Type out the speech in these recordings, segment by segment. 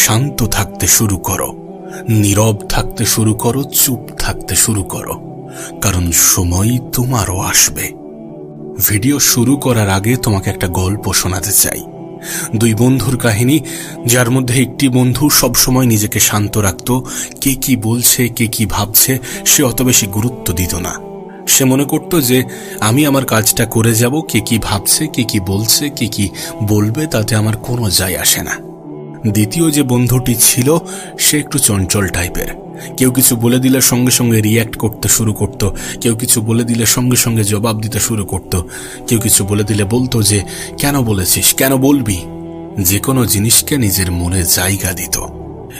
শান্ত থাকতে শুরু করো, নীরব থাকতে শুরু করো, চুপ থাকতে শুরু করো, কারণ সময় তোমারও আসবে। ভিডিও শুরু করার আগে তোমাকে একটা গল্প শোনাতে চাই। দুই বন্ধুর কাহিনী, যার মধ্যে একটি বন্ধু সবসময় নিজেকে শান্ত রাখত। কে কি বলছে, কে কি ভাবছে সে অত বেশি গুরুত্ব দিত না। সে মনে করত যে আমি আমার কাজটা করে যাব, কে কি ভাবছে, কে কি বলছে, কে কি বলবে তাতে আমার কোনো যায় আসে না। দ্বিতীয় যে বন্ধুটি ছিল সে একটু চঞ্চল টাইপের। কেউ কিছু বলে দিলে সঙ্গে সঙ্গে রিয়্যাক্ট করতে শুরু করত, কেউ কিছু বলে দিলে সঙ্গে সঙ্গে জবাব দিতে শুরু করত, কেউ কিছু বলে দিলে বলতো যে কেন বলেছিস, কেন বলবি, যে কোনো জিনিসকে নিজের মনে জায়গা দিত।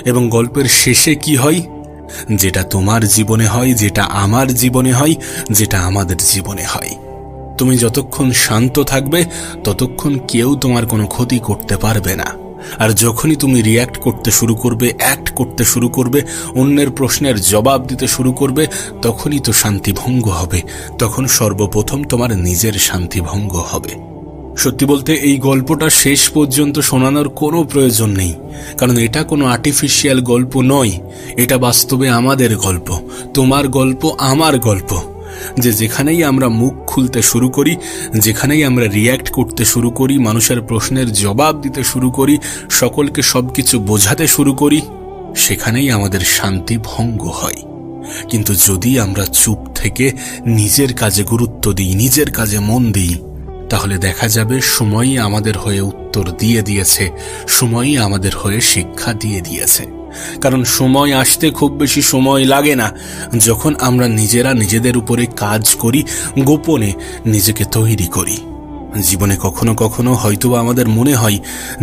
এবং গল্পের শেষে কি হয়, যেটা তোমার জীবনে হয়, যেটা আমার জীবনে হয়, যেটা আমাদের জীবনে হয়, তুমি যতক্ষণ শান্ত থাকবে ততক্ষণ কেউ তোমার কোনো ক্ষতি করতে পারবে না। আর যখনই তুমি রিয়্যাক্ট করতে শুরু করবে, অ্যাক্ট করতে শুরু করবে, অন্যের প্রশ্নের জবাব দিতে শুরু করবে, তখনই তো শান্তি ভঙ্গ হবে। তখন সর্বপ্রথম তোমার নিজের শান্তি ভঙ্গ হবে। সত্যি বলতে এই গল্পটা শেষ পর্যন্ত শোনানোর কোনো প্রয়োজন নেই, কারণ এটা কোনো আর্টিফিশিয়াল গল্প নয়। এটা বাস্তবে আমাদের গল্প, তোমার গল্প, আমার গল্প। যে যেখানেই আমরা মুখ খুলতে শুরু করি, যেখানেই আমরা রিয়্যাক্ট করতে শুরু করি, মানুষের প্রশ্নের জবাব দিতে শুরু করি, সকলকে সবকিছু বোঝাতে শুরু করি, সেখানেই আমাদের শান্তি ভঙ্গ হয়। কিন্তু যদি আমরা চুপ থেকে নিজের কাজে গুরুত্ব দিই, নিজের কাজে মন দিই, তাহলে দেখা যাবে সময়ই আমাদের হয়ে উত্তর দিয়ে দিয়েছে, সময়ই আমাদের হয়ে শিক্ষা দিয়ে দিয়েছে। কারণ সময় আসতে খুব বেশি সময় লাগে না, যখন আমরা নিজেরা নিজেদের উপরে কাজ করি, গোপনে নিজেকে তৈরি করি। জীবনে কখনো কখনো হয়তোবা আমাদের মনে হয়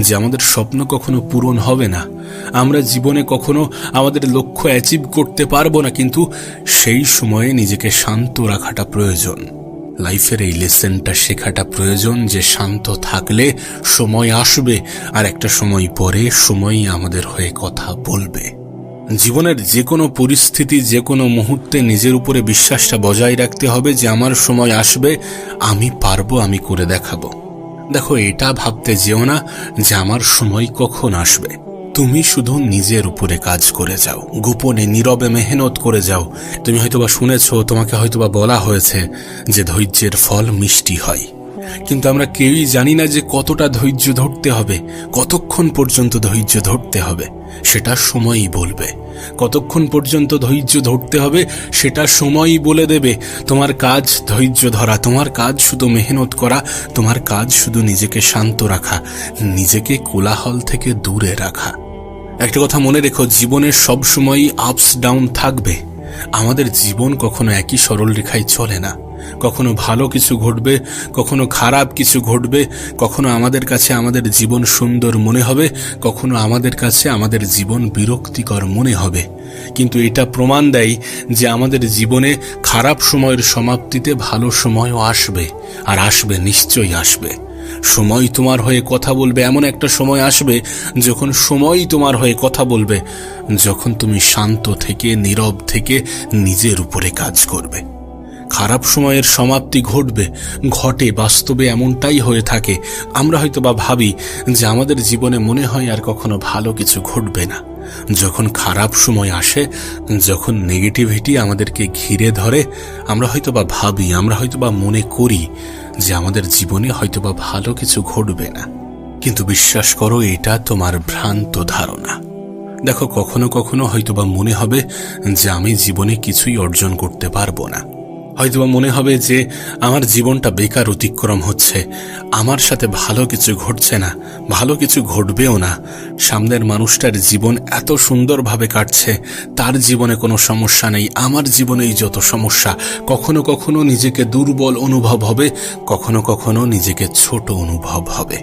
যে আমাদের স্বপ্ন কখনো পূরণ হবে না, আমরা জীবনে কখনো আমাদের লক্ষ্য অ্যাচিভ করতে পারবো না, কিন্তু সেই সময়ে নিজেকে শান্ত রাখাটা প্রয়োজন। লাইফের এই লেসনটা শেখাটা প্রয়োজন যে শান্ত থাকলে সময় আসবে, আর একটা সময় পরে সময়ই আমাদের হয়ে কথা বলবে। জীবনের যে কোনো পরিস্থিতি, যে কোনো মুহূর্তে নিজের উপরে বিশ্বাসটা বজায় রাখতে হবে যে আমার সময় আসবে, আমি পারবো, আমি করে দেখাবো। দেখো, এটা ভাবতে যেও না যে আমার সময় কখন আসবে। তুমি শুধু নিজের উপরে কাজ করে যাও, গোপনে নীরবে মেহনত করে যাও। তুমি হয়তোবা শুনেছো, তোমাকে হয়তোবা বলা হয়েছে যে ধৈর্যের ফল মিষ্টি হয়, কিন্তু আমরা কেউই জানি না যে কতটা ধৈর্য ধরতে হবে, কতক্ষণ পর্যন্ত ধৈর্য ধরতে হবে সেটা সময়ই বলবে। কতক্ষণ পর্যন্ত ধৈর্য ধরতে হবে সেটা সময়ই বলে দেবে। তোমার কাজ ধৈর্য ধরা, তোমার কাজ শুধু মেহনত করা, তোমার কাজ শুধু নিজেকে শান্ত রাখা, নিজেকে কোলাহল থেকে দূরে রাখা। একটা কথা মনে রেখো, জীবনের সব সময়ই আপস ডাউন থাকবে। আমাদের জীবন কখনো একই সরল রেখায় চলে না। কখনো ভালো কিছু ঘটবে, কখনো খারাপ কিছু ঘটবে, কখনো আমাদের কাছে আমাদের জীবন সুন্দর মনে হবে, কখনো আমাদের কাছে আমাদের জীবন বিরক্তিকর মনে হবে। কিন্তু এটা প্রমাণ দেয় যে আমাদের জীবনে খারাপ সময়ের সমাপ্তিতে ভালো সময়ও আসবে, আর আসবে, নিশ্চয়ই আসবে। সময় তোমার হয়ে কথা বলবে, এমন একটা সময় আসবে যখন সময়ই তোমার হয়ে কথা বলবে, যখন তুমি শান্ত থেকে, নীরব থেকে নিজের উপরে কাজ করবে। খারাপ সময়ের সমাপ্তি ঘটবে, ঘটে, বাস্তবে এমনটাই হয়ে থাকে। আমরা হয়তো বা ভাবি যে আমাদের জীবনে মনে হয় আর কখনো ভালো কিছু ঘটবে না। যখন খারাপ সময় আসে, যখন নেগেটিভিটি আমাদেরকে ঘিরে ধরে, আমরা হয়তো বা ভাবি, আমরা হয়তো বা মনে করি যে আমাদের জীবনে হয়তো বা ভালো কিছু ঘটবে না। কিন্তু বিশ্বাস করো, এটা তোমার ভ্রান্ত ধারণা। দেখো, কখনো কখনো হয়তোবা মনে হবে যে আমি জীবনে কিছুই অর্জন করতে পারবো না। হয়তোবা মনে হবে যে আমার জীবনটা বেকার অতিক্রম হচ্ছে, আমার সাথে ভালো কিছু ঘটছে না, ভালো কিছু ঘটবেও না। সামনের মানুষটার জীবন এত সুন্দরভাবে কাটছে, তার জীবনে কোনো সমস্যা নেই, আমার জীবনেই যত সমস্যা। কখনো কখনো নিজেকে দুর্বল অনুভব হবে, কখনো কখনো নিজেকে ছোট অনুভব হবে।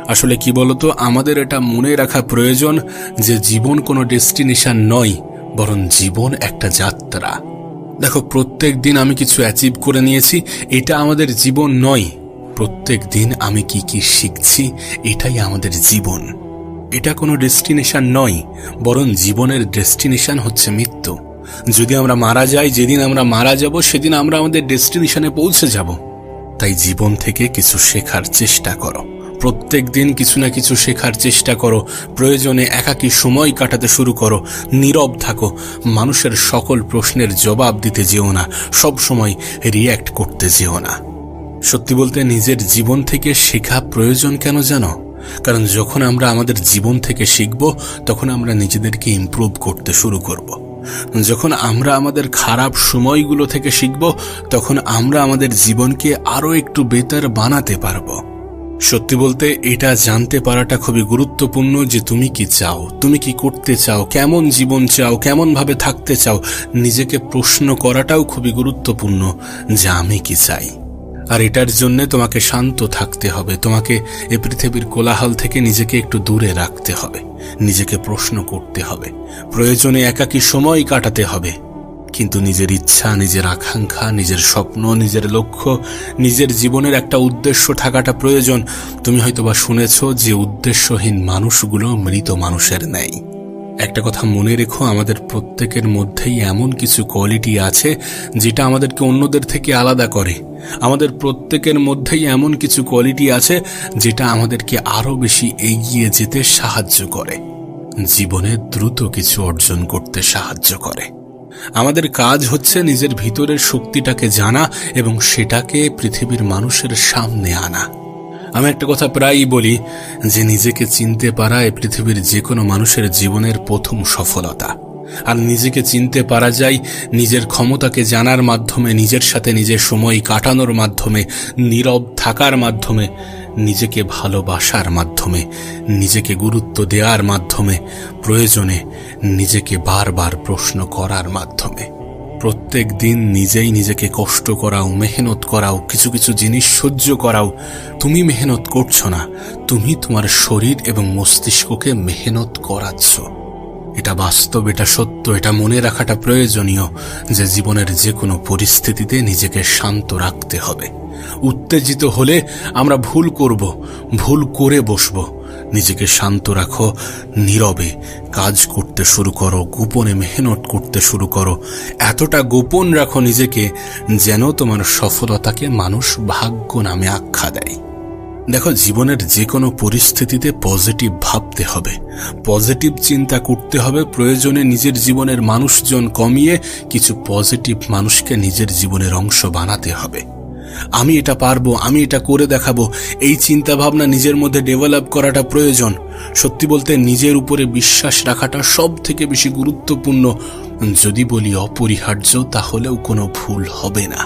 আসলে কি বলতো, আমাদের এটা মনে রাখা প্রয়োজন যে জীবন কোনো ডেস্টিনেশন নয়, বরং জীবন একটা যাত্রা। দেখো, প্রত্যেক দিন আমি কিছু অ্যাচিভ করে নিয়েছি, এটা আমাদের জীবন নয়। প্রত্যেক দিন আমি কি কি শিখছি, এটাই আমাদের জীবন। এটা কোনো ডেস্টিনেশন নয়, বরং জীবনের ডেস্টিনেশন হচ্ছে মৃত্যু। যদি আমরা মারা যাই, যেদিন আমরা মারা যাব সেদিন আমরা আমাদের ডেস্টিনেশনে পৌঁছে যাব। তাই জীবন থেকে কিছু শেখার চেষ্টা করো, প্রত্যেক দিন কিছু না কিছু শেখার চেষ্টা করো, প্রয়োজনে একাকী সময় কাটাতে শুরু করো, নীরব থাকো, মানুষের সকল প্রশ্নের জবাব দিতে যেও না, সব সময় রিয়্যাক্ট করতে যেও না। সত্যি বলতে নিজের জীবন থেকে শেখা প্রয়োজন কেন জানো? কারণ যখন আমরা আমাদের জীবন থেকে শিখব, তখন আমরা নিজেদেরকে ইমপ্রুভ করতে শুরু করব। যখন আমরা আমাদের খারাপ সময়গুলো থেকে শিখব, তখন আমরা আমাদের জীবনকে আরো একটু বেটার বানাতে পারবো। সত্যি বলতে এটা জানতে পারাটা খুবই গুরুত্বপূর্ণ যে তুমি কি চাও, তুমি কি করতে চাও, কেমন জীবন চাও, কেমন ভাবে থাকতে চাও। নিজেকে প্রশ্ন করাটাও খুবই গুরুত্বপূর্ণ যে আমি কি চাই। আর এটার জন্য তোমাকে শান্ত থাকতে হবে, তোমাকে এ পৃথিবীর কোলাহল থেকে নিজেকে একটু দূরে রাখতে হবে, নিজেকে প্রশ্ন করতে হবে, প্রয়োজনে একাকী সময় কাটাতে হবে। কিন্তু নিজের ইচ্ছা, নিজের আকাঙ্ক্ষা, নিজের স্বপ্ন, নিজের লক্ষ্য, নিজের জীবনের একটা উদ্দেশ্য থাকাটা প্রয়োজন। তুমি হয়তোবা শুনেছ যে উদ্দেশ্যহীন মানুষগুলো মৃত মানুষের ন্যায়। একটা কথা মনে রেখো, আমাদের প্রত্যেকের মধ্যেই এমন কিছু কোয়ালিটি আছে যেটা আমাদেরকে অন্যদের থেকে আলাদা করে। আমাদের প্রত্যেকের মধ্যেই এমন কিছু কোয়ালিটি আছে যেটা আমাদেরকে আরো বেশি এগিয়ে যেতে সাহায্য করে, জীবনে দ্রুত কিছু অর্জন করতে সাহায্য করে। আমাদের কাজ হচ্ছে নিজের ভিতরের শক্তিটাকে জানা এবং সেটাকে পৃথিবীর মানুষের সামনে আনা। আমি একটা কথা প্রায়ই বলি যে নিজেকে চিনতে পারা এই পৃথিবীর যে কোনো মানুষের জীবনের প্রথম সফলতা। আর নিজেকে চিনতে পারা যায় নিজের ক্ষমতাকে জানার মাধ্যমে, নিজের সাথে নিজের সময় কাটানোর মাধ্যমে, নীরব থাকার মাধ্যমে, নিজেকে ভালোবাসার মাধ্যমে, নিজেকে গুরুত্ব দেওয়ার মাধ্যমে, প্রয়োজনে নিজেকে বারবার প্রশ্ন করার মাধ্যমে। প্রত্যেক দিন নিজেই নিজেকে কষ্ট করাও, মেহনত করাও, কিছু কিছু জিনিস সহ্য করাও। তুমি মেহনত করছো না, তুমি তোমার শরীর এবং মস্তিষ্ককে মেহনত করাচ্ছ। এটা বাস্তব, এটা সত্য, এটা মনে রাখাটা প্রয়োজনীয় যে জীবনের যে কোনো পরিস্থিতিতে নিজেকে শান্ত রাখতে হবে। উত্তেজিত হলে আমরা ভুল করব, ভুল করে বসব। নিজেকে শান্ত রাখো, নীরবে কাজ করতে শুরু করো, গোপনে মেহনত করতে শুরু করো। এতটা গোপন রাখো নিজেকে যেন তোমার সফলতাকে মানুষ ভাগ্য নামে আখ্যা দেয়। দেখো, জীবনের যে কোনো পরিস্থিতিতে পজিটিভ ভাবতে হবে, পজিটিভ চিন্তা করতে হবে। প্রয়োজনে নিজের জীবনের মানুষজন কমিয়ে কিছু পজিটিভ মানুষকে নিজের জীবনের অংশ বানাতে হবে। আমি এটা পারবো, আমি এটা করে দেখাবো, এই চিন্তা ভাবনা নিজের মধ্যে ডেভেলপ করাটা প্রয়োজন। সত্যি বলতে নিজের উপরে বিশ্বাস রাখাটা সব থেকে বেশি গুরুত্বপূর্ণ। যদি বলি অপরিহার্য, তাহলেও কোনো ভুল হবে না।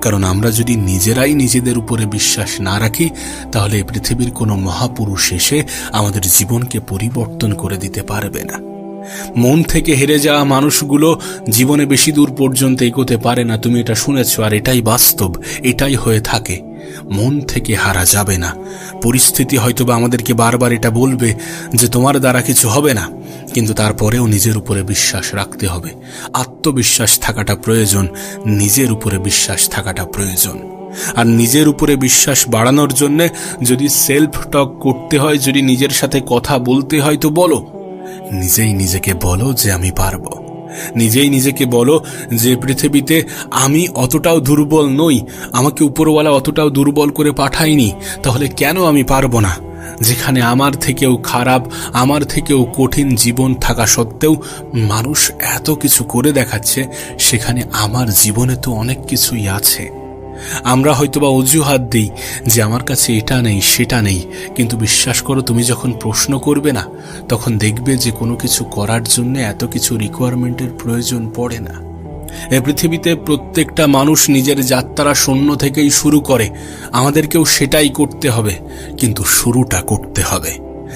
কারণ আমরা যদি নিজেরাই নিজেদের উপরে বিশ্বাস না রাখি, তাহলে পৃথিবীর কোনো মহাপুরুষ এসে আমাদের জীবনকে পরিবর্তন করে দিতে পারবে না। মন থেকে হেরে যাওয়া মানুষগুলো জীবনে বেশি দূর পর্যন্ত এগোতে পারে না। তুমি এটা শুনেছ, আর এটাই বাস্তব, এটাই হয়ে থাকে। মন থেকে হারা যাবে না। পরিস্থিতি হয়তোবা আমাদেরকে বারবার এটা বলবে যে তোমার দ্বারা কিছু হবে না, কিন্তু তারপরেও নিজের উপরে বিশ্বাস রাখতে হবে। আত্মবিশ্বাস থাকাটা প্রয়োজন, নিজের উপরে বিশ্বাস থাকাটা প্রয়োজন। আর নিজের উপরে বিশ্বাস বাড়ানোর জন্য যদি সেলফ টক করতে হয়, যদি নিজের সাথে কথা বলতে হয়, তো বলো। নিজেই নিজেকে বলো যে আমি পারবো। নিজেই নিজেকে বলো যে পৃথিবীতে আমি অতটাও দুর্বল নই, আমাকে উপরওয়ালা অতটাও দুর্বল করে পাঠায়নি, তাহলে কেন আমি পারবো না? যেখানে আমার থেকেও খারাপ, আমার থেকেও কঠিন জীবন থাকা সত্ত্বেও মানুষ এত কিছু করে দেখাচ্ছে, সেখানে আমার জীবনে তো অনেক কিছুই আছে। আমরা হয়তোবা অজুহাত দিই যে আমার কাছে এটা নেই, সেটা নেই, কিন্তু বিশ্বাস করো, তুমি যখন প্রশ্ন করবে না, তখন দেখবে যে কোনো কিছু করার জন্য এত কিছু রিকোয়ারমেন্টের প্রয়োজন পড়ে না। এই পৃথিবীতে প্রত্যেকটা মানুষ নিজের যাত্রা শূন্য থেকেই শুরু করে। আমাদেরকেও সেটাই করতে হবে, কিন্তু শুরুটা করতে হবে।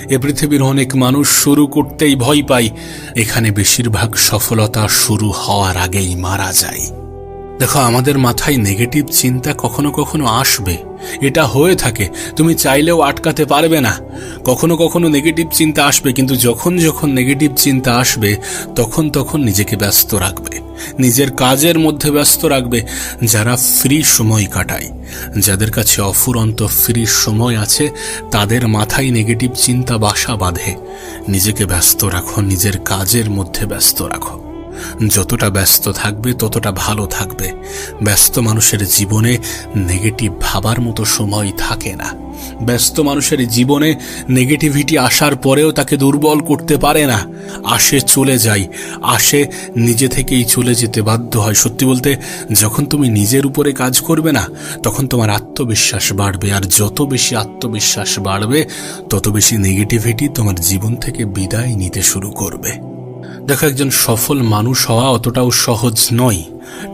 এ পৃথিবীর অনেক মানুষ শুরু করতেই ভয় পায়। এখানে বেশিরভাগ সফলতা শুরু হওয়ার আগেই মারা যায়। দেখো, আমাদের মাথায় নেগেটিভ চিন্তা কখনো কখনো আসবে, এটা হয়ে থাকে, তুমি চাইলেও আটকাতে পারবে না। কখনো কখনো নেগেটিভ চিন্তা আসবে, কিন্তু যখন যখন নেগেটিভ চিন্তা আসবে তখন তখন নিজেকে ব্যস্ত রাখবে, নিজের কাজের মধ্যে ব্যস্ত রাখবে। যারা ফ্রি সময় কাটায়, যাদের কাছে অফুরন্ত ফ্রি সময় আছে, তাদের মাথায় নেগেটিভ চিন্তা বাসা বাঁধে। নিজেকে ব্যস্ত রাখো, নিজের কাজের মধ্যে ব্যস্ত রাখো। যতটা ব্যস্ত থাকবে ততটা ভালো থাকবে। ব্যস্ত মানুষের জীবনে নেগেটিভ ভাবার মতো সময় থাকে না। ব্যস্ত মানুষের জীবনে নেগেটিভিটি আসার পরেও তাকে দুর্বল করতে পারে না। আসে চলে যায়, আসে নিজে থেকেই চলে যেতে বাধ্য হয়। সত্যি বলতে, যখন তুমি নিজের উপরে কাজ করবে না, তখন তোমার আত্মবিশ্বাস বাড়বে, আর যত বেশি আত্মবিশ্বাস বাড়বে তত বেশি নেগেটিভিটি তোমার জীবন থেকে বিদায় নিতে শুরু করবে। দেখো, একজন সফল মানুষ হওয়া অতটাও সহজ নয়,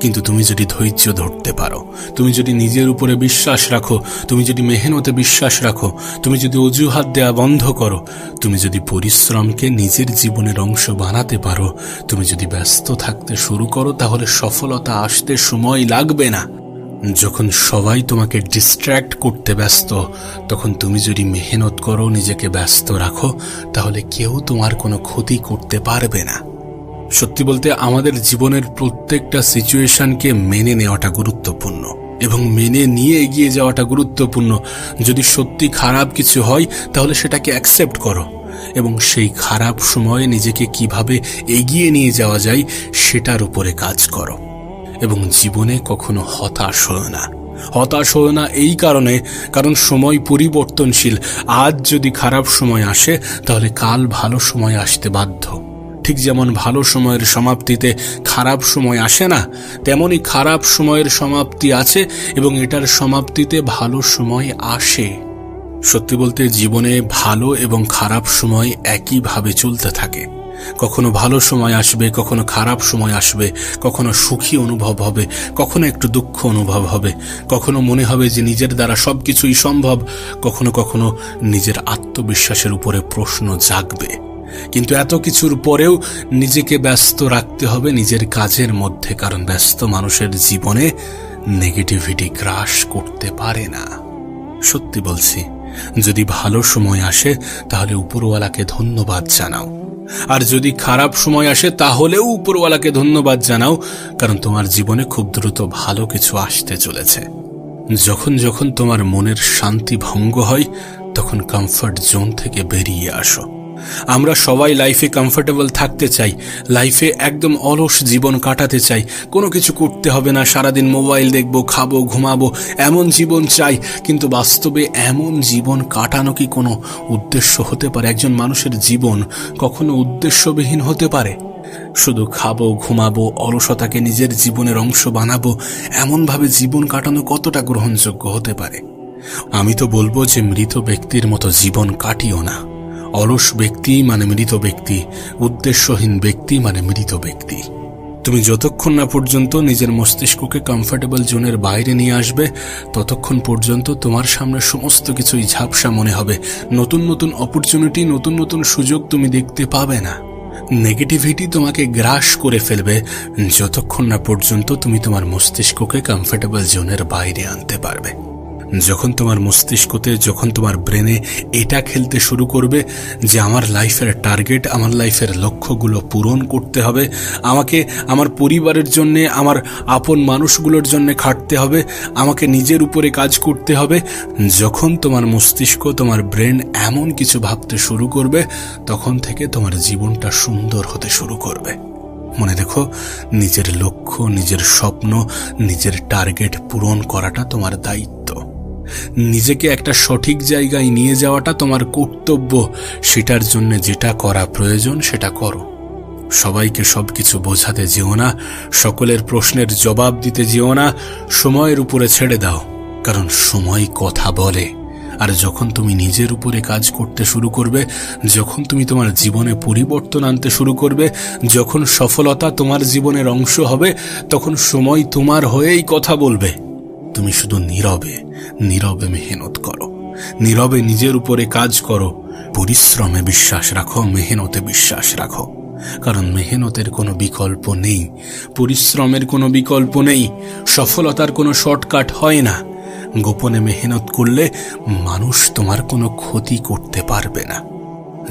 কিন্তু তুমি যদি ধৈর্য ধরতে পারো, তুমি যদি নিজের উপরে বিশ্বাস রাখো, তুমি যদি মেহনতে বিশ্বাস রাখো, তুমি যদি অজুহাত দেওয়া বন্ধ করো, তুমি যদি পরিশ্রমকে নিজের জীবনের অংশ বানাতে পারো, তুমি যদি ব্যস্ত থাকতে শুরু করো, তাহলে সফলতা আসতে সময় লাগবে না। যখন সবাই তোমাকে ডিস্ট্র্যাক্ট করতে ব্যস্ত, তখন তুমি যদি মেহনত করো, নিজেকে ব্যস্ত রাখো, তাহলে কেউ তোমার কোনো ক্ষতি করতে পারবে না। সত্যি বলতে, আমাদের জীবনের প্রত্যেকটা সিচুয়েশনকে মেনে নেওয়াটা গুরুত্বপূর্ণ এবং মেনে নিয়ে এগিয়ে যাওয়াটা গুরুত্বপূর্ণ। যদি সত্যি খারাপ কিছু হয়, তাহলে সেটাকে অ্যাকসেপ্ট করো এবং সেই খারাপ সময়ে নিজেকে কিভাবে এগিয়ে নিয়ে যাওয়া যায় সেটার উপরে কাজ করো। এবং জীবনে কখনো হতাশ হও না। হতাশ হও না এই কারণ সময় পরিবর্তনশীল। আজ যদি খারাপ সময় আসে, তাহলে কাল ভালো সময় আসতে বাধ্য। ঠিক যেমন ভালো সময়ের সমাপ্তিতে খারাপ সময় আসে না, তেমনি খারাপ সময়ের সমাপ্তি আছে এবং এটার সমাপ্তিতে ভালো সময় আসে। সত্যি বলতে, জীবনে ভালো এবং খারাপ সময় একইভাবে চলতে থাকে। কখনো ভালো সময় আসবে, কখনো খারাপ সময় আসবে, কখনো সুখী অনুভব হবে, কখনো একটু দুঃখ অনুভব হবে, কখনো মনে হবে যে নিজের দ্বারা সবকিছুই সম্ভব, কখনো কখনো নিজের আত্মবিশ্বাসের উপরে প্রশ্ন জাগবে। কিন্তু এত কিছুর পরেও নিজেকে ব্যস্ত রাখতে হবে নিজের কাজের মধ্যে, কারণ ব্যস্ত মানুষের জীবনে নেগেটিভিটি গ্রাস করতে পারে না। সত্যি বলছি, যদি ভালো সময় আসে তাহলে উপরওয়ালাকে ধন্যবাদ জানাও, আর যদি খারাপ সময় আসে তাহলেও উপরওয়ালাকে ধন্যবাদ জানাও, কারণ তোমার জীবনে খুব দ্রুত ভালো কিছু আসতে চলেছে। যখন যখন তোমার মনের শান্তি ভঙ্গ হয়, তখন কমফর্ট জোন থেকে বেরিয়ে আসো। আমরা সবাই লাইফে কমফোর্টেবল থাকতে চাই, লাইফে একদম অলস জীবন কাটাতে চাই, কোনো কিছু করতে হবে না, সারাদিন মোবাইল দেখবো, খাবো, ঘুমাবো, এমন জীবন চাই। কিন্তু বাস্তবে এমন জীবন কাটানো কি কোনো উদ্দেশ্য হতে পারে? একজন মানুষের জীবন কখনো উদ্দেশ্যবিহীন হতে পারে? শুধু খাবো, ঘুমাবো, অলসতাকে নিজের জীবনের অংশ বানাবো, এমনভাবে জীবন কাটানো কতটা গ্রহণযোগ্য হতে পারে? আমি তো বলবো যে মৃত ব্যক্তির মতো জীবন কাটিও না। অলস ব্যক্তি মানে মৃত ব্যক্তি, উদ্দেশ্যহীন ব্যক্তি মানে মৃত ব্যক্তি। তুমি যতক্ষণ না পর্যন্ত নিজের মস্তিষ্ককে কমফোর্টেবল জোনের বাইরে নিয়ে আসবে, ততক্ষণ পর্যন্ত তোমার সামনে সমস্ত কিছুই ঝাপসা মনে হবে। নতুন নতুন অপরচুনিটি, নতুন নতুন সুযোগ তুমি দেখতে পাবে না। নেগেটিভিটি তোমাকে গ্রাস করে ফেলবে যতক্ষণ না পর্যন্ত তুমি তোমার মস্তিষ্ককে কমফোর্টেবল জোনের বাইরে আনতে পারবে। যখন তোমার মস্তিষ্কতে, যখন তোমার ব্রেনে এটা খেলতে শুরু করবে যে আমার লাইফের টার্গেট, আমার লাইফের লক্ষ্যগুলো পূরণ করতে হবে, আমাকে আমার পরিবারের জন্যে, আমার আপন মানুষগুলোর জন্য খাটতে হবে, আমাকে নিজের উপরে কাজ করতে হবে, যখন তোমার মস্তিষ্ক, তোমার ব্রেন এমন কিছু ভাবতে শুরু করবে, তখন থেকে তোমার জীবনটা সুন্দর হতে শুরু করবে। মনে রেখো, নিজের লক্ষ্য, নিজের স্বপ্ন, নিজের টার্গেট পূরণ করাটা তোমার দায়িত্ব। নিজেকে একটা সঠিক জায়গায় নিয়ে যাওয়াটা তোমার কর্তব্য। সেটার জন্য যেটা করা প্রয়োজন সেটা করো। সবাইকে সবকিছু বোঝাতে যেও না, সকলের প্রশ্নের জবাব দিতে যেও না, সময়ের উপরে ছেড়ে দাও, কারণ সময় কথা বলে। আর যখন তুমি নিজের উপরে কাজ করতে শুরু করবে, যখন তুমি তোমার জীবনে পরিবর্তন আনতে শুরু করবে, যখন সফলতা তোমার জীবনের অংশ হবে, তখন সময় তোমার হয়েই কথা বলবে। তুমি শুধু নীরবে নীরবে মেহনত করো, নীরবে নিজের উপরে কাজ করো, পরিশ্রমে বিশ্বাস রাখো, মেহনতে বিশ্বাস রাখো, কারণ মেহনতের কোনো বিকল্প নেই, পরিশ্রমের কোনো বিকল্প নেই, সফলতার কোনো শর্টকাট হয় না। গোপনে মেহনত করলে মানুষ তোমার কোনো ক্ষতি করতে পারবে না।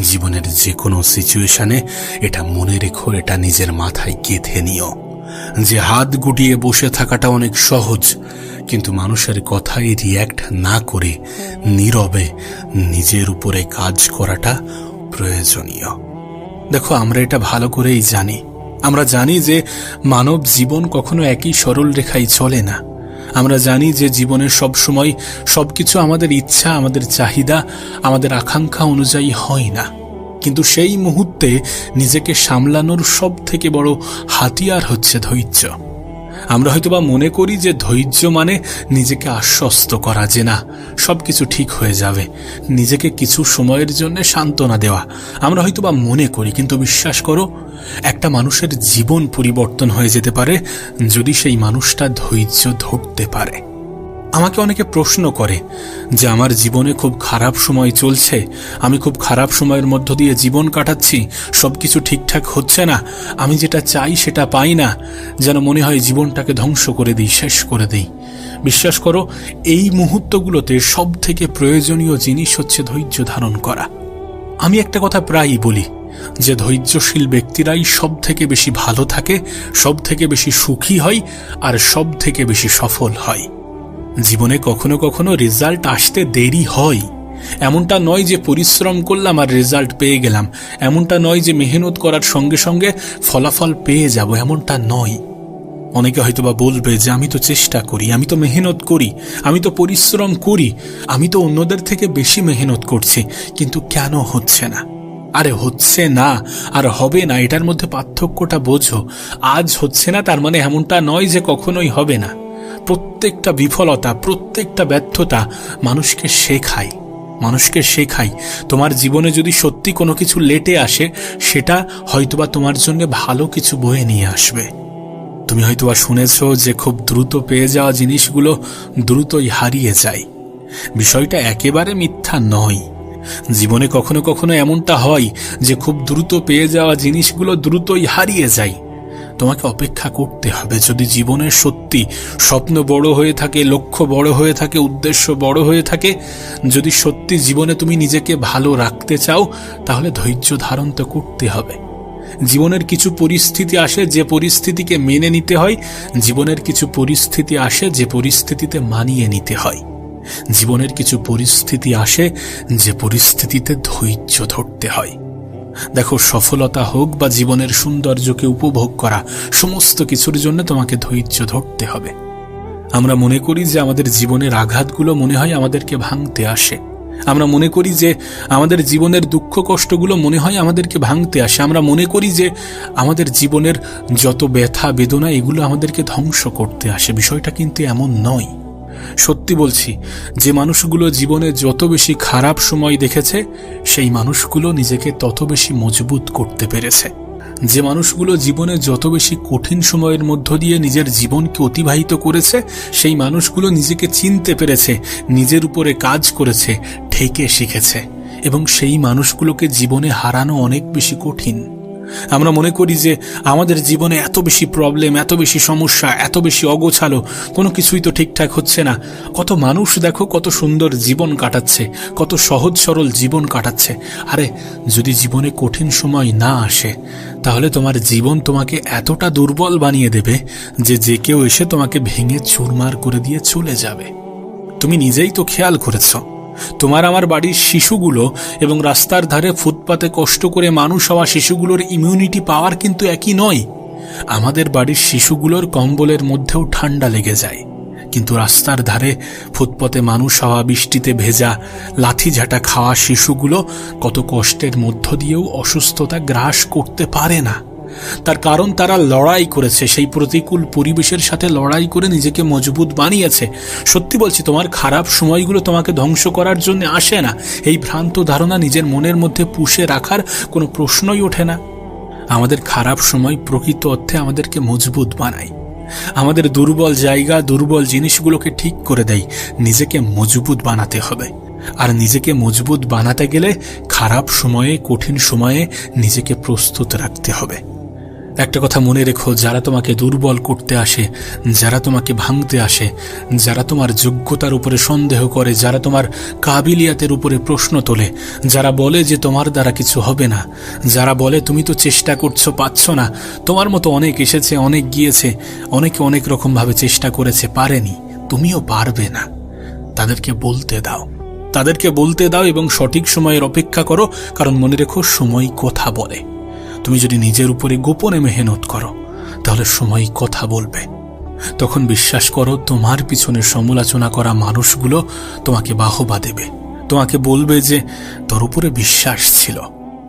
জীবনের যে কোনো সিচুয়েশনে এটা মনে রেখো, এটা নিজের মাথায় গেঁথে নিও যে হাত গুটিয়ে বসে থাকাটা অনেক সহজ, কিন্তু মানুষের কথায় রিয়্যাক্ট না করে নীরবে নিজের উপরে কাজ করাটা প্রয়োজনীয়। দেখো, আমরা এটা ভালো করেই জানি, আমরা জানি যে মানব জীবন কখনো একই সরল রেখায় চলে না। আমরা জানি যে জীবনের সব সময় সবকিছু আমাদের ইচ্ছা, আমাদের চাহিদা, আমাদের আকাঙ্ক্ষা অনুযায়ী হয় না। কিন্তু সেই মুহূর্তে নিজেকে সামলানোর সব থেকে বড় হাতিয়ার হচ্ছে ধৈর্য। আমরা হয়তোবা মনে করি যে ধৈর্য মানে নিজেকে আশ্বস্ত করা যে না, সবকিছু ঠিক হয়ে যাবে, নিজেকে কিছু সময়ের জন্য সান্ত্বনা দেওয়া। আমরা হয়তোবা মনে করি, কিন্তু বিশ্বাস করো, একটা মানুষের জীবন পরিবর্তন হয়ে যেতে পারে যদি সেই মানুষটা ধৈর্য ধরতে পারে। আমাকে অনেকে প্রশ্ন করে যে আমার জীবনে খুব খারাপ সময় চলছে, আমি খুব খারাপ সময়ের মধ্য দিয়ে জীবন কাটাচ্ছি, সবকিছু ঠিকঠাক হচ্ছে না, আমি যেটা চাই সেটা পাই না, যেন মনে হয় জীবনটাকে ধ্বংস করে দিই, শেষ করে দিই। বিশ্বাস করো, এই মুহূর্তগুলোতে সব থেকে প্রয়োজনীয় জিনিস হচ্ছে ধৈর্য ধারণ করা। আমি একটা কথা প্রায়ই বলি যে ধৈর্যশীল ব্যক্তিরাই সব থেকে বেশি ভালো থাকে, সব থেকে বেশি সুখী হয়, আর সব থেকে বেশি সফল হয়। জীবনে কখনো কখনো রেজাল্ট আসতে দেরি হয়। এমনটা নয় যে পরিশ্রম করলাম আর রেজাল্ট পেয়ে গেলাম, এমনটা নয় যে মেহনত করার সঙ্গে সঙ্গে ফলাফল পেয়ে যাব, এমনটা নয়। অনেকে হয়তোবা বলবে যে আমি তো চেষ্টা করি, আমি তো মেহনত করি, আমি তো পরিশ্রম করি, আমি তো অন্যদের থেকে বেশি মেহনত করছি, কিন্তু কেন হচ্ছে না? আরে হচ্ছে না আর হবে না, এটার মধ্যে পার্থক্যটা বোঝো। আজ হচ্ছে না তার মানে এমনটা নয় যে কখনোই হবে না। প্রত্যেকটা বিফলতা, প্রত্যেকটা ব্যর্থতা মানুষকে শেখায়। তোমার জীবনে যদি সত্যি কোনো কিছু লেটে আসে, সেটা হয়তোবা তোমার জন্য ভালো কিছু বয়ে নিয়ে আসবে। তুমি হয়তোবা শুনেছ যে খুব দ্রুত পেয়ে যাওয়া জিনিসগুলো দ্রুতই হারিয়ে যায়। বিষয়টা একেবারে মিথ্যা নয়। জীবনে কখনো কখনো এমনটা হয় যে খুব দ্রুত পেয়ে যাওয়া জিনিসগুলো দ্রুতই হারিয়ে যায়। তোমাকে অপেক্ষা করতে হবে। যদি জীবনের সত্যি স্বপ্ন বড় হয়ে থাকে, লক্ষ্য বড় হয়ে থাকে, উদ্দেশ্য বড় হয়ে থাকে, যদি সত্যি জীবনে তুমি নিজেকে ভালো রাখতে চাও, তাহলে ধৈর্য ধারণ তো করতে হবে। জীবনের কিছু পরিস্থিতি আসে যে পরিস্থিতিকে মেনে নিতে হয়, জীবনের কিছু পরিস্থিতি আসে যে পরিস্থিতিতে মানিয়ে নিতে হয়, জীবনের কিছু পরিস্থিতি আসে যে পরিস্থিতিতে ধৈর্য ধরতে হয়। দেখো, সফলতা হোক বা জীবনের সৌন্দর্যকে উপভোগ করা, সমস্ত কিছুর জন্য তোমাকে ধৈর্য ধরতে হবে। আমরা মনে করি যে আমাদের জীবনের আঘাতগুলো মনে হয় আমাদেরকে ভাঙতে আসে। আমরা মনে করি যে আমাদের জীবনের দুঃখ কষ্টগুলো মনে হয় আমাদেরকে ভাঙতে আসে। আমরা মনে করি যে আমাদের জীবনের যত ব্যথা বেদনা এগুলো আমাদেরকে ধ্বংস করতে আসে। বিষয়টা কিন্তু এমন নয়। সত্যি বলছি, যে মানুষগুলো জীবনে যত বেশি খারাপ সময় দেখেছে, সেই মানুষগুলো নিজেকে তত বেশি মজবুত করতে পেরেছে। যে মানুষগুলো জীবনে যত বেশি কঠিন সময়ের মধ্য দিয়ে নিজের জীবনকে অতিবাহিত করেছে, সেই মানুষগুলো নিজেকে চিনতে পেরেছে, নিজের উপরে কাজ করেছে, ঠেকে শিখেছে, এবং সেই মানুষগুলোকে জীবনে হারানো অনেক বেশি কঠিন। আমরা মনে করি যে আমাদের জীবনে এত বেশি প্রবলেম, এত বেশি সমস্যা, এত বেশি অগোছালো, কোনো কিছুই তো ঠিকঠাক হচ্ছে না। কত মানুষ দেখো কত সুন্দর জীবন কাটাচ্ছে, কত সহজ সরল জীবন কাটাচ্ছে। আরে যদি জীবনে কঠিন সময় না আসে, তাহলে তোমার জীবন তোমাকে এতটা দুর্বল বানিয়ে দেবে যে যে কেউ এসে তোমাকে ভেঙে চুরমার করে দিয়ে চলে যাবে। তুমি নিজেই তো খেয়াল করেছ, তোমার আমার বাড়ির শিশুগুলো এবং রাস্তার ধারে ফুটপাতে কষ্ট করে মানুষ হওয়া শিশুগুলোর ইমিউনিটি পাওয়ার কিন্তু একই নয়। আমাদের বাড়ির শিশুগুলোর কম্বলের মধ্যেও ঠান্ডা লেগে যায়, কিন্তু রাস্তার ধারে ফুটপাতে মানুষ হওয়া, বৃষ্টিতে ভেজা, লাথি ঝাঁটা খাওয়া শিশুগুলো কত কষ্টের মধ্য দিয়েও অসুস্থতা গ্রাস করতে পারে না। তার কারণ তারা লড়াই করেছে, সেই প্রতিকূল পরিবেশের সাথে লড়াই করে নিজেকে মজবুত বানিয়েছে। সত্যি বলছি, তোমার খারাপ সময়গুলো তোমাকে ধ্বংস করার জন্য আসে না। এই ভ্রান্ত ধারণা নিজের মনের মধ্যে পুষে রাখার কোনো প্রশ্নই ওঠে না। আমাদের খারাপ সময় প্রকৃত অর্থে আমাদেরকে মজবুত বানায়, আমাদের দুর্বল জায়গা, দুর্বল জিনিসগুলোকে ঠিক করে দেয়। নিজেকে মজবুত বানাতে হবে, আর নিজেকে মজবুত বানাতে গেলে খারাপ সময়ে, কঠিন সময়ে নিজেকে প্রস্তুত রাখতে হবে। একটা কথা মনে রেখো, যারা তোমাকে দুর্বল করতে আসে, যারা তোমাকে ভাঙতে আসে, যারা তোমার যোগ্যতার উপরে সন্দেহ করে, যারা তোমার কাবিলিয়াতের উপরে প্রশ্ন তোলে, যারা বলে যে তোমার দ্বারা কিছু হবে না, যারা বলে তুমি তো চেষ্টা করছো, পাচ্ছ না, তোমার মতো অনেক এসেছে, অনেক গিয়েছে, অনেকে অনেক রকমভাবে চেষ্টা করেছে, পারেনি, তুমিও পারবে না, তাদেরকে বলতে দাও এবং সঠিক সময়ের অপেক্ষা করো। কারণ মনে রেখো, সময় কথা বলে। তুমি যদি নিজের উপরে গোপনে মেহনত করো তাহলে সময় কথা বলবে। তখন বিশ্বাস করো, তোমার পিছনে সমালোচনা করা মানুষগুলো তোমাকে বাহবা দেবে, তোমাকে বলবে যে তোর উপরে বিশ্বাস ছিল,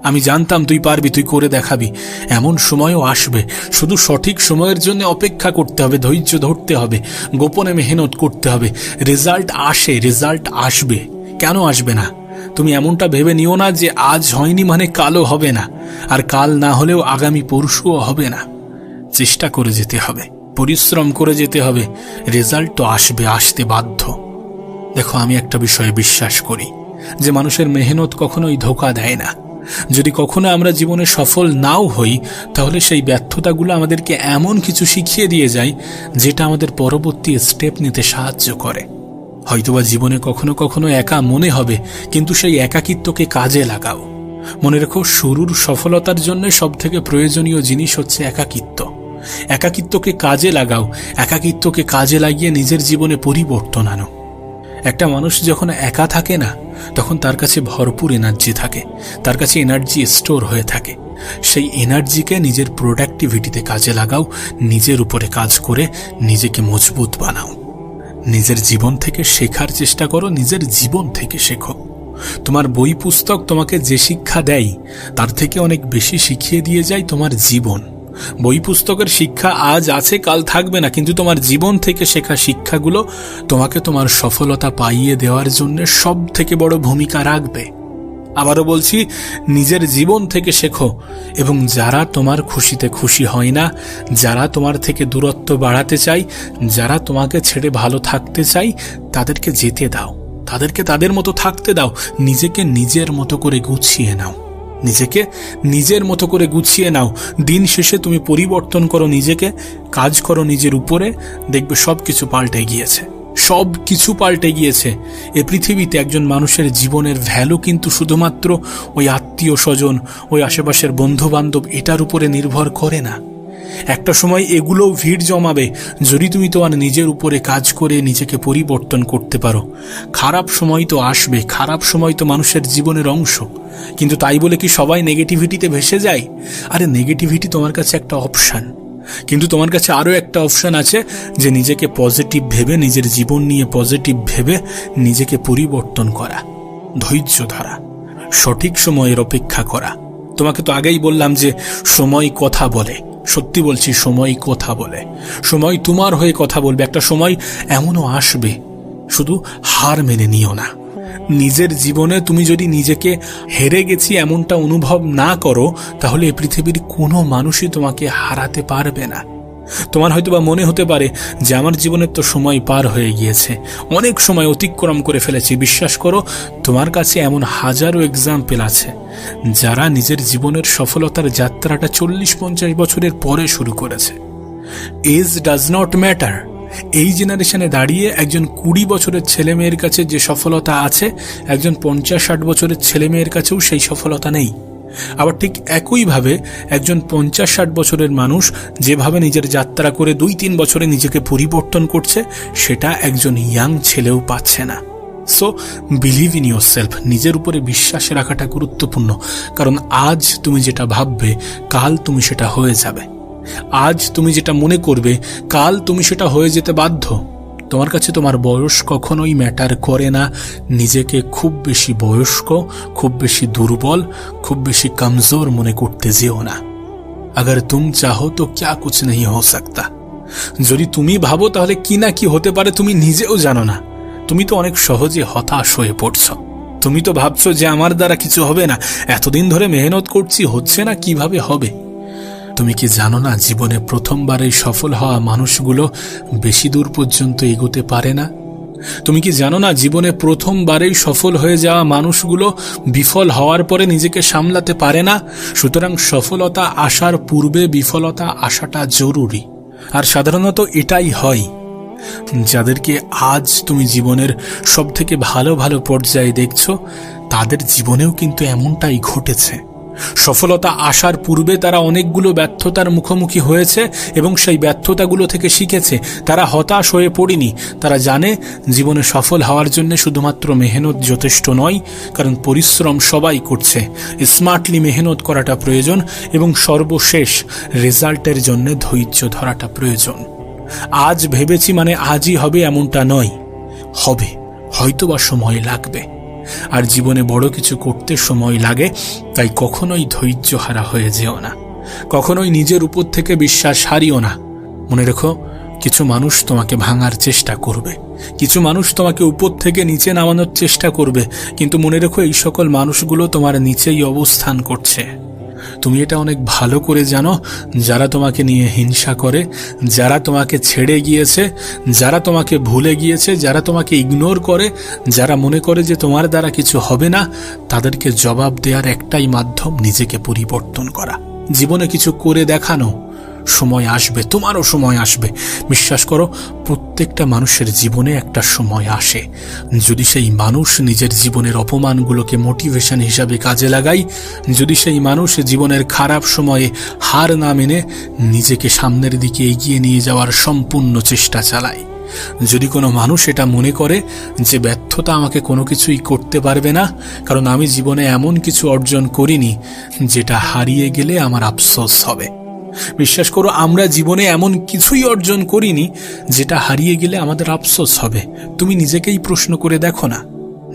আমি জানতাম তুই পারবি, তুই করে দেখাবি। এমন সময়ও আসবে, শুধু সঠিক সময়ের জন্য অপেক্ষা করতে হবে, ধৈর্য ধরতে হবে, গোপনে মেহনত করতে হবে। রেজাল্ট আসে, রেজাল্ট আসবে, কেন আসবে না? তুমি এমনটা ভেবে নিও না যে আজ হয়নি মানে কালও হবে না, আর কাল না হলেও আগামী পরশুও হবে না। চেষ্টা করে যেতে হবে, পরিশ্রম করে যেতে হবে, রেজাল্ট তো আসবে, আসতে বাধ্য। দেখো, আমি একটা বিষয়ে বিশ্বাস করি যে মানুষের মেহনত কখনোই ধোঁকা দেয় না। যদি কখনো আমরা জীবনে সফল নাও হই, তাহলে সেই ব্যর্থতাগুলো আমাদেরকে এমন কিছু শিখিয়ে দিয়ে যায় যেটা আমাদের পরবর্তী স্টেপ নিতে সাহায্য করে। হয়তোবা জীবনে কখনো কখনো একা মনে হবে, কিন্তু সেই একাকিত্বকে কাজে লাগাও। মনে রেখো, শুরুর সফলতার জন্য সবথেকে প্রয়োজনীয় জিনিস হচ্ছে একাকিত্ব। একাকিত্বকে কাজে লাগাও, একাকিত্বকে কাজে লাগিয়ে নিজের জীবনে পরিবর্তন আনো। একটা মানুষ যখন একা থাকে না, তখন তার কাছে ভরপুর এনার্জি থাকে, তার কাছে এনার্জি স্টোর হয়ে থাকে। সেই এনার্জিকে নিজের প্রোডাক্টিভিটিতে কাজে লাগাও, নিজের উপরে কাজ করে নিজেকে মজবুত বানাও। নিজের জীবন থেকে শেখার চেষ্টা করো, নিজের জীবন থেকে শেখো। তোমার বই পুস্তক তোমাকে যে শিক্ষা দেয় তার থেকে অনেক বেশি শিখিয়ে দিয়ে যায় তোমার জীবন। বই পুস্তকের শিক্ষা আজ আছে, কাল থাকবে না, কিন্তু তোমার জীবন থেকে শেখা শিক্ষাগুলো তোমাকে তোমার সফলতা পাইয়ে দেওয়ার জন্য সব থেকে বড় ভূমিকা রাখবে। আবারও বলছি, নিজের জীবন থেকে শেখো, এবং যারা তোমার খুশিতে খুশি হয় না, যারা তোমার থেকে দূরত্ব বাড়াতে চায়, যারা তোমাকে ছেড়ে ভালো থাকতে চায়, তাদেরকে যেতে দাও, তাদেরকে তাদের মতো থাকতে দাও। নিজেকে নিজের মতো করে গুছিয়ে নাও, নিজেকে নিজের মতো করে গুছিয়ে নাও। দিন শেষে তুমি পরিবর্তন করো নিজেকে, কাজ করো নিজের উপরে, দেখবে সব কিছু পাল্টে গিয়েছে, সব কিছু পাল্টে গিয়েছে। এ পৃথিবীতে একজন মানুষের জীবনের ভ্যালু কিন্তু শুধুমাত্র ওই আত্মীয় স্বজন, ওই আশেপাশের বন্ধু বান্ধব এটার উপরে নির্ভর করে না। একটা সময় এগুলোও ভিড় জমাবে যদি তুমি তোমার নিজের উপরে কাজ করে নিজেকে পরিবর্তন করতে পারো। খারাপ সময় তো আসবে, খারাপ সময় তো মানুষের জীবনের অংশ, কিন্তু তাই বলে কি সবাই নেগেটিভিটিতে ভেসে যায়? আরে নেগেটিভিটি তোমার কাছে একটা অপশান, কিন্তু তোমার কাছে আরও একটা অপশান আছে যে নিজেকে পজিটিভ ভেবে, নিজের জীবন নিয়ে পজিটিভ ভেবে নিজেকে পরিবর্তন করা, ধৈর্য ধরা, সঠিক সময়ের অপেক্ষা করা। তোমাকে তো আগেই বললাম যে সময় কথা বলে, সত্যি বলছি, সময় কথা বলে, সময় তোমার হয়ে কথা বলবে। একটা সময় এমনও আসবে, শুধু হার মেনে নিও না। নিজের জীবনে তুমি যদি নিজেকে হেরে গেছি এমনটা অনুভব না করো, তাহলে এই পৃথিবীর কোনো মানুষই তোমাকে হারাতে পারবে না। তোমার হয়তোবা মনে হতে পারে যে আমার জীবনের তো সময় পার হয়ে গিয়েছে, অনেক সময় অতিক্রম করে ফেলেছি। বিশ্বাস করো, তোমার কাছে এমন হাজারো এক্সাম্পল আছে যারা নিজের জীবনের সফলতার যাত্রাটা 40-50 বছরের পরে শুরু করেছে। Age does not matter. এই জেনারেশনে দাঁড়িয়ে একজন 20 বছরের ছেলে মেয়ের কাছে যে সফলতা আছে, একজন 50-60 বছরের ছেলে মেয়ের কাছেও সেই সফলতা নেই। আবার ঠিক একইভাবে একজন 50-60 বছরের মানুষ যেভাবে নিজের যাত্রা করে 2-3 বছরে নিজেকে পরিবর্তন করছে, সেটা একজন ইয়াং ছেলেও পাচ্ছে না। So believe in your self, নিজের উপরে বিশ্বাস রাখাটা গুরুত্বপূর্ণ। কারণ আজ তুমি যেটা ভাববে, কাল তুমি সেটা হয়ে যাবে। আজ তুমি যেটা মনে করবে, কাল তুমি সেটা হয়ে যেতে বাধ্য। তোমার কাছে তোমার বয়স কখনোই ম্যাটার করে না। নিজেকে খুব বেশি বয়স্ক, খুব বেশি দুর্বল, খুব বেশি কমজোর মনে করতে যেও না। अगर तुम चाहो तो क्या कुछ नहीं हो सकता। যদি তুমি ভাবো তাহলে কি না কি হতে পারে তুমি নিজেও জানো না। তুমি তো অনেক সহজে হতাশ হয়ে পড়ছো। তুমি তো ভাবছো যে আমার দ্বারা কিছু হবে না, এতদিন ধরে মেহনত করছি, হচ্ছে না, কিভাবে হবে? তুমি কি জানো না, জীবনে প্রথমবারেই সফল হওয়া মানুষগুলো বেশি দূর পর্যন্ত এগোতে পারে না? তুমি কি জানো না, জীবনে প্রথমবারেই সফল হয়ে যাওয়া মানুষগুলো বিফল হওয়ার পরে নিজেকে সামলাতে পারে না? সুতরাং সফলতা আসার পূর্বে বিফলতা আসাটা জরুরি। আর সাধারণত এটাই হয়। যাদেরকে আজ তুমি জীবনের সব থেকে ভালো ভালো পর্যায়ে দেখছো, তাদের জীবনেও কিন্তু এমনটাই ঘটেছে। সফলতা আসার পূর্বে তারা অনেকগুলো ব্যর্থতার মুখোমুখি হয়েছে এবং সেই ব্যর্থতাগুলো থেকে শিখেছে। তারা হতাশ হয়ে পড়েনি। তারা জানে জীবনে সফল হওয়ার জন্য শুধুমাত্র মেহনত যথেষ্ট নয়, কারণ পরিশ্রম সবাই করছে, স্মার্টলি মেহনত করাটা প্রয়োজন এবং সর্বশেষ রেজাল্টের জন্য ধৈর্য ধরাটা প্রয়োজন। আজ ভেবেছি মানে আজই হবে এমনটা নয়, হবে, হয়তোবা সময় লাগবে। আর জীবনে বড় কিছু করতে সময় লাগে, তাই কখনোই ধৈর্য হারা হয়ে যেও না, কখনোই নিজের উপর থেকে বিশ্বাস হারিও না। মনে রেখো, কিছু মানুষ তোমাকে ভাঙার চেষ্টা করবে, কিছু মানুষ তোমাকে উপর থেকে নিচে নামানোর চেষ্টা করবে, কিন্তু মনে রেখো এই সকল মানুষগুলো তোমার নিচেই অবস্থান করছে। তুমি এটা অনেক ভালো করে জানো। যারা তোমাকে নিয়ে হিংসা করে, যারা তোমাকে ছেড়ে গিয়েছে, যারা তোমাকে ভুলে গিয়েছে, যারা তোমাকে ইগনোর করে, যারা মনে করে যে তোমার দ্বারা কিছু হবে না, তাদেরকে জবাব দেওয়ার একটাই মাধ্যম নিজেকে পরিবর্তন করা, জীবনে কিছু করে দেখানো। সময় আসবে, তোমারও সময় আসবে। বিশ্বাস করো, প্রত্যেকটা মানুষের জীবনে একটা সময় আসে। যদি সেই মানুষ নিজের জীবনের অপমানগুলোকে মোটিভেশন হিসাবে কাজে লাগায়, যদি সেই মানুষ জীবনের খারাপ সময়ে হার না মেনে নিজেকে সামনের দিকে এগিয়ে নিয়ে যাওয়ার সম্পূর্ণ চেষ্টা চালায়, যদি কোনো মানুষ এটা মনে করে যে ব্যর্থতা আমাকে কোনো কিছুই করতে পারবে না, কারণ আমি জীবনে এমন কিছু অর্জন করিনি যেটা হারিয়ে গেলে আমার আফসোস হবে। বিশ্বাস করো, আমরা জীবনে এমন কিছুই অর্জন করিনি যেটা হারিয়ে গেলে আমাদের আফসোস হবে। তুমি নিজেকেই প্রশ্ন করে দেখো না,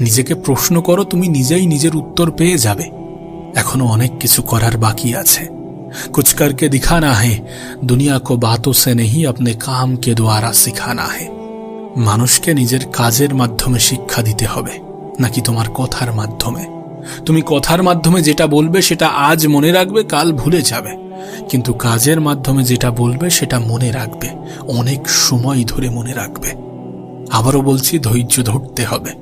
নিজেকে প্রশ্ন করো, তুমি নিজেই নিজের উত্তর পেয়ে যাবে। এখনো অনেক কিছু করার বাকি আছে। कुछ करके दिखाना है, दुनिया को बातों से नहीं अपने काम के द्वारा सिखाना है। মানুষকে নিজের কাজের মাধ্যমে শিক্ষা দিতে হবে, নাকি তোমার কথার মাধ্যমে? তুমি কথার মাধ্যমে যেটা বলবে সেটা আজ মনে রাখবে, কাল ভুলে যাবে, কিন্তু কাজের মাধ্যমে যেটা বলবে সেটা মনে রাখবে, অনেক সময় ধরে মনে রাখবে। আবারও বলছি, ধৈর্য ধরতে হবে।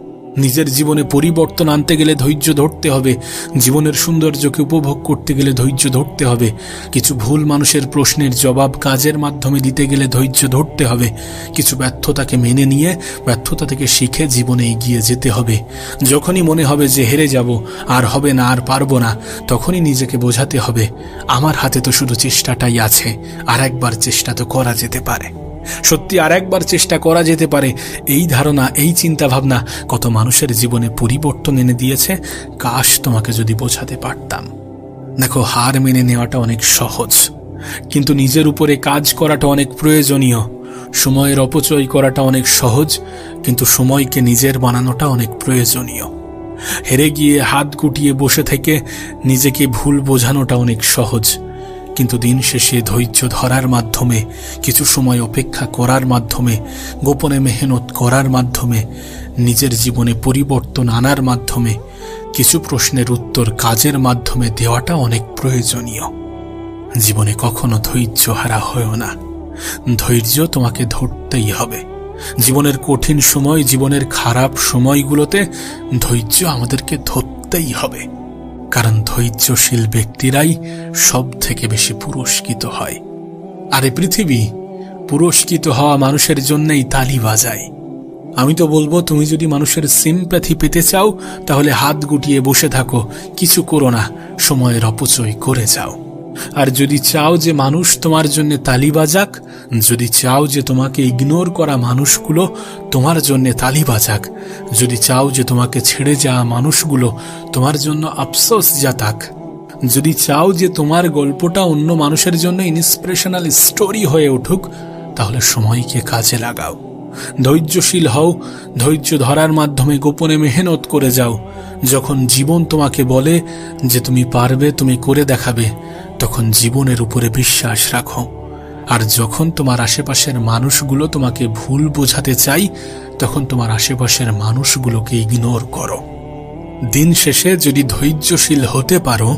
নিজের জীবনে পরিবর্তন আনতে গেলে ধৈর্য ধরতে হবে, জীবনের সৌন্দর্যকে উপভোগ করতে গেলে ধৈর্য ধরতে হবে, কিছু ভুল মানুষের প্রশ্নের জবাব কাজের মাধ্যমে দিতে গেলে ধৈর্য ধরতে হবে, কিছু ব্যর্থতাকে মেনে নিয়ে ব্যর্থতা থেকে শিখে জীবনে এগিয়ে যেতে হবে। যখনই মনে হবে যে হেরে যাব, আর হবে না, আর পারবো না, তখনই নিজেকে বোঝাতে হবে আমার হাতে তো শুধু চেষ্টাটাই আছে, আর একবার চেষ্টা তো করা যেতে পারে। সত্যি আর একবার চেষ্টা করা যেতে পারে, এই ধারণা, এই চিন্তা ভাবনা কত মানুষের জীবনে পরিবর্তন এনে দিয়েছে। কাশ তোমাকে যদি বোঝাতে পারতাম। দেখো, হার মেনে নেওয়াটা অনেক সহজ, কিন্তু নিজের উপরে কাজ করাটা অনেক প্রয়োজনীয়। সময়ের অপচয় করাটা অনেক সহজ, কিন্তু সময়কে নিজের বানানোটা অনেক প্রয়োজনীয়। হেরে গিয়ে হাত গুটিয়ে বসে থেকে নিজেকে ভুল বোঝানোটা অনেক সহজ, কিন্তু দিন শেষে ধৈর্য ধরার মাধ্যমে, কিছু সময় অপেক্ষা করার মাধ্যমে, গোপনে মেহনত করার মাধ্যমে, নিজের জীবনে পরিবর্তন আনার মাধ্যমে, কিছু প্রশ্নের উত্তর কাজের মাধ্যমে দেওয়াটা অনেক প্রয়োজনীয়। জীবনে কখনো ধৈর্য হারা হয়ো না, ধৈর্য তোমাকে ধরতেই হবে। জীবনের কঠিন সময়, জীবনের খারাপ সময়গুলোতে ধৈর্য আমাদেরকে ধরতেই হবে, কারণ ধৈর্যশীল ব্যক্তিরাই সব থেকে বেশি পুরস্কৃত হয়। আর এই পৃথিবী পুরস্কৃত হওয়া মানুষের জন্যই তালি বাজায়। আমি তো বলবো, তুমি যদি মানুষের সিম্প্যাথি পেতে চাও, তাহলে হাত গুটিয়ে বসে থাকো, কিছু করো না, সময়ের অপচয় করে যাও। আর যদি চাও যে মানুষ তোমার জন্য তালি বাজাক, যদি চাও যে তোমাকে ইগনোর করা মানুষগুলো তোমার জন্য তালি বাজাক, যদি চাও যে তোমাকে ছেড়ে যাওয়া মানুষগুলো তোমার জন্য আফসোস জাতাক, যদি চাও যে তোমার গল্পটা অন্য মানুষের জন্য ইন্সপিরেশনাল স্টোরি হয়ে উঠুক, তাহলে সময়কে কাজে লাগাও, ধৈর্যশীল হও, ধৈর্য ধরার মাধ্যমে গোপনে মেহনত করে যাও। যখন জীবন তোমাকে বলে যে তুমি পারবে, তুমি করে দেখাবে, তখন জীবনের উপরে বিশ্বাস রাখো। আর যখন তোমার আশেপাশের মানুষগুলো তোমাকে ভুল বোঝাতে চাই, তখন তোমার আশেপাশের মানুষগুলোকে ইগনোর করো। দিন শেষে যদি ধৈর্যশীল হতে পারো,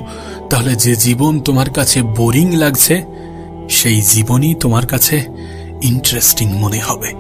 তাহলে যে জীবন তোমার কাছে বোরিং লাগছে, সেই জীবনই তোমার কাছে ইন্টারেস্টিং মনে হবে।